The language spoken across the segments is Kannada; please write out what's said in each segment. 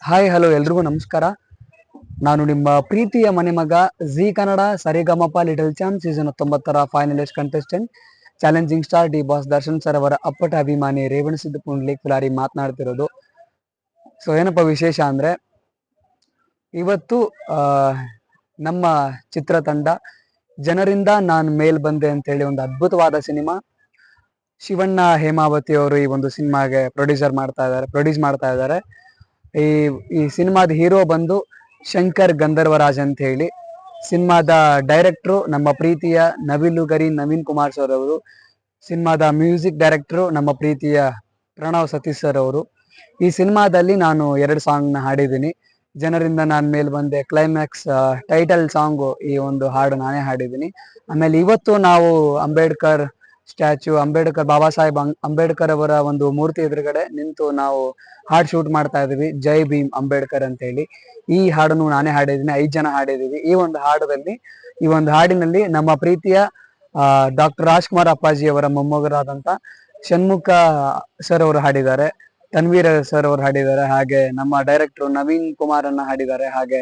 ಹಾಯ್ ಹಲೋ ಎಲ್ರಿಗೂ ನಮಸ್ಕಾರ. ನಾನು ನಿಮ್ಮ ಪ್ರೀತಿಯ ಮನೆ ಮಗ Zee Kannada Sarigamapa little champ season 19ರ finalist contestant challenging star D boss Darshan sir ಅವರ ಅಪ್ಪಟ ಅಭಿಮಾನಿ ರೇವಣಸಿದ್ದ ಪುಂಡ್ಲಿಕ್ ಪುಲಾರಿ ಮಾತನಾಡ್ತಿರೋದು. ಸೊ ಏನಪ್ಪ ವಿಶೇಷ ಅಂದ್ರೆ ಇವತ್ತು ನಮ್ಮ ಚಿತ್ರತಂಡ ಜನರಿಂದ ನಾನು ಮೇಲ್ ಬಂದೆ ಅಂತೇಳಿ ಒಂದು ಅದ್ಭುತವಾದ ಸಿನಿಮಾ ಶಿವಣ್ಣ ಹೇಮಾವತಿ ಅವರು ಈ ಒಂದು ಸಿನಿಮಾಗೆ ಪ್ರೊಡ್ಯೂಸ್ ಮಾಡ್ತಾ ಇದ್ದಾರೆ. ಈ ಈ ಸಿನಿಮಾದ ಹೀರೋ ಬಂದು ಶಂಕರ್ ಗಂಧರ್ವರಾಜ್ ಅಂತ ಹೇಳಿ, ಸಿನಿಮಾದ ಡೈರೆಕ್ಟ್ರು ನಮ್ಮ ಪ್ರೀತಿಯ ನವಿಲುಗರಿ ನವೀನ್ ಕುಮಾರ್ ಸರ್ ಅವರು, ಸಿನಿಮಾದ ಮ್ಯೂಸಿಕ್ ಡೈರೆಕ್ಟ್ರು ನಮ್ಮ ಪ್ರೀತಿಯ ಪ್ರಣವ್ ಸತೀಶ್ ಸರ್ ಅವರು. ಈ ಸಿನಿಮಾದಲ್ಲಿ ನಾನು 2 ಸಾಂಗ್ನ ಹಾಡಿದ್ದೀನಿ. ಜನರಿಂದ ನಾನು ಮೇಲ್ ಬಂದೆ ಕ್ಲೈಮ್ಯಾಕ್ಸ್ ಟೈಟಲ್ ಸಾಂಗು ಈ ಒಂದು ಹಾಡು ನಾನೇ ಹಾಡಿದ್ದೀನಿ. ಆಮೇಲೆ ಇವತ್ತು ನಾವು ಅಂಬೇಡ್ಕರ್ ಬಾಬಾ ಸಾಹೇಬ್ ಅಂಬೇಡ್ಕರ್ ಅವರ ಒಂದು ಮೂರ್ತಿ ಎದುರುಗಡೆ ನಿಂತು ನಾವು ಹಾಡ್ ಶೂಟ್ ಮಾಡ್ತಾ ಇದೀವಿ, ಜೈ ಭೀಮ್ ಅಂಬೇಡ್ಕರ್ ಅಂತ ಹೇಳಿ. ಈ ಹಾಡನ್ನು ನಾನೇ ಹಾಡಿದ್ದೀನಿ, 5 ಜನ ಹಾಡಿದೀವಿ. ಈ ಒಂದು ಹಾಡಿನಲ್ಲಿ ನಮ್ಮ ಪ್ರೀತಿಯ ಡಾಕ್ಟರ್ ರಾಜ್ಕುಮಾರ್ ಅಪ್ಪಾಜಿ ಅವರ ಮೊಮ್ಮಗರಾದಂತ ಷಣ್ಮುಖ ಸರ್ ಅವರು ಹಾಡಿದ್ದಾರೆ, ತನ್ವೀರ್ ಸರ್ ಅವರು ಹಾಡಿದ್ದಾರೆ, ಹಾಗೆ ನಮ್ಮ ಡೈರೆಕ್ಟರ್ ನವೀನ್ ಕುಮಾರ್ ಅನ್ನ ಹಾಡಿದ್ದಾರೆ, ಹಾಗೆ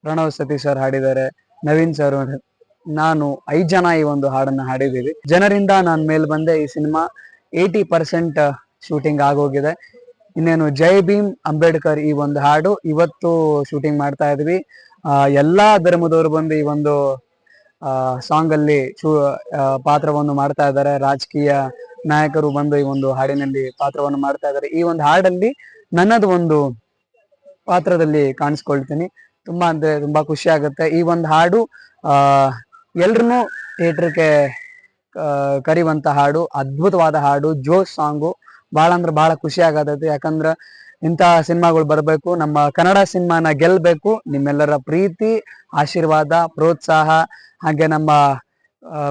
ಪ್ರಣವ್ ಸತೀಶ್ ಸರ್ ಹಾಡಿದ್ದಾರೆ, ನವೀನ್ ಸರ್, ನಾನು 5 ಜನ ಈ ಒಂದು ಹಾಡನ್ನ ಹಾಡಿದ್ದೀವಿ. ಜನರಿಂದ ನಾನು ಮೇಲ್ ಬಂದೆ ಈ ಸಿನಿಮಾ 80% ಶೂಟಿಂಗ್ ಆಗೋಗಿದೆ. ಇನ್ನೇನು ಜೈ ಭೀಮ್ ಅಂಬೇಡ್ಕರ್ ಈ ಒಂದು ಹಾಡು ಇವತ್ತು ಶೂಟಿಂಗ್ ಮಾಡ್ತಾ ಇದ್ವಿ. ಎಲ್ಲಾ ಧರ್ಮದವರು ಬಂದು ಈ ಒಂದು ಸಾಂಗ್ ಅಲ್ಲಿ ಪಾತ್ರವನ್ನು ಮಾಡ್ತಾ ಇದ್ದಾರೆ. ರಾಜಕೀಯ ನಾಯಕರು ಬಂದು ಈ ಒಂದು ಹಾಡಿನಲ್ಲಿ ಪಾತ್ರವನ್ನು ಮಾಡ್ತಾ ಇದ್ದಾರೆ. ಈ ಒಂದು ಹಾಡಲ್ಲಿ ನನ್ನದು ಒಂದು ಪಾತ್ರದಲ್ಲಿ ಕಾಣಿಸ್ಕೊಳ್ತೀನಿ. ತುಂಬಾ ಅಂದ್ರೆ ತುಂಬಾ ಖುಷಿ ಆಗುತ್ತೆ. ಈ ಒಂದು ಹಾಡು ಎಲ್ರನ್ನೂ ಥಿಯೇಟರ್ಗೆ ಕರೆಯುವಂತ ಹಾಡು, ಅದ್ಭುತವಾದ ಹಾಡು, ಜೋಶ್ ಸಾಂಗು. ಬಹಳ ಅಂದ್ರೆ ಬಹಳ ಖುಷಿ ಆಗತೈತಿ. ಯಾಕಂದ್ರ ಇಂತಹ ಸಿನಿಮಾಗಳು ಬರಬೇಕು, ನಮ್ಮ ಕನ್ನಡ ಸಿನಿಮಾನ ಗೆಲ್ಬೇಕು. ನಿಮ್ಮೆಲ್ಲರ ಪ್ರೀತಿ, ಆಶೀರ್ವಾದ, ಪ್ರೋತ್ಸಾಹ, ಹಾಗೆ ನಮ್ಮ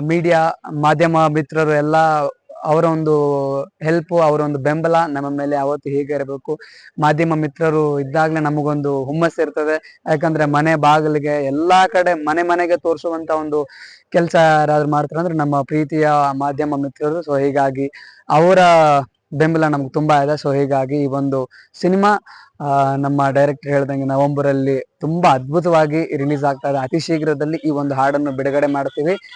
ಮೀಡಿಯಾ ಮಾಧ್ಯಮ ಮಿತ್ರರು ಎಲ್ಲ ಅವರ ಒಂದು ಹೆಲ್ಪು, ಅವರ ಒಂದು ಬೆಂಬಲ ನಮ್ಮ ಮೇಲೆ ಯಾವತ್ತು ಹೀಗೆ ಇರಬೇಕು. ಮಾಧ್ಯಮ ಮಿತ್ರರು ಇದ್ದಾಗಲೇ ನಮಗೊಂದು ಹುಮ್ಮಸ್ ಇರ್ತದೆ. ಯಾಕಂದ್ರೆ ಮನೆ ಬಾಗಿಲಿಗೆ ಎಲ್ಲಾ ಕಡೆ ಮನೆಗೆ ತೋರಿಸುವಂತ ಒಂದು ಕೆಲಸ ಯಾರಾದ್ರೂ ಮಾಡ್ತಾರೆ ಅಂದ್ರೆ ನಮ್ಮ ಪ್ರೀತಿಯ ಮಾಧ್ಯಮ ಮಿತ್ರರು. ಸೊ ಹೀಗಾಗಿ ಅವರ ಬೆಂಬಲ ನಮ್ಗೆ ತುಂಬಾ ಇದೆ. ಸೊ ಹೀಗಾಗಿ ಈ ಒಂದು ಸಿನಿಮಾ ನಮ್ಮ ಡೈರೆಕ್ಟರ್ ಹೇಳ್ದಂಗೆ ನವೆಂಬರ್ ಅಲ್ಲಿ ತುಂಬಾ ಅದ್ಭುತವಾಗಿ ರಿಲೀಸ್ ಆಗ್ತಾ ಇದೆ. ಅತಿ ಶೀಘ್ರದಲ್ಲಿ ಈ ಒಂದು ಹಾಡನ್ನು ಬಿಡುಗಡೆ ಮಾಡ್ತೀವಿ.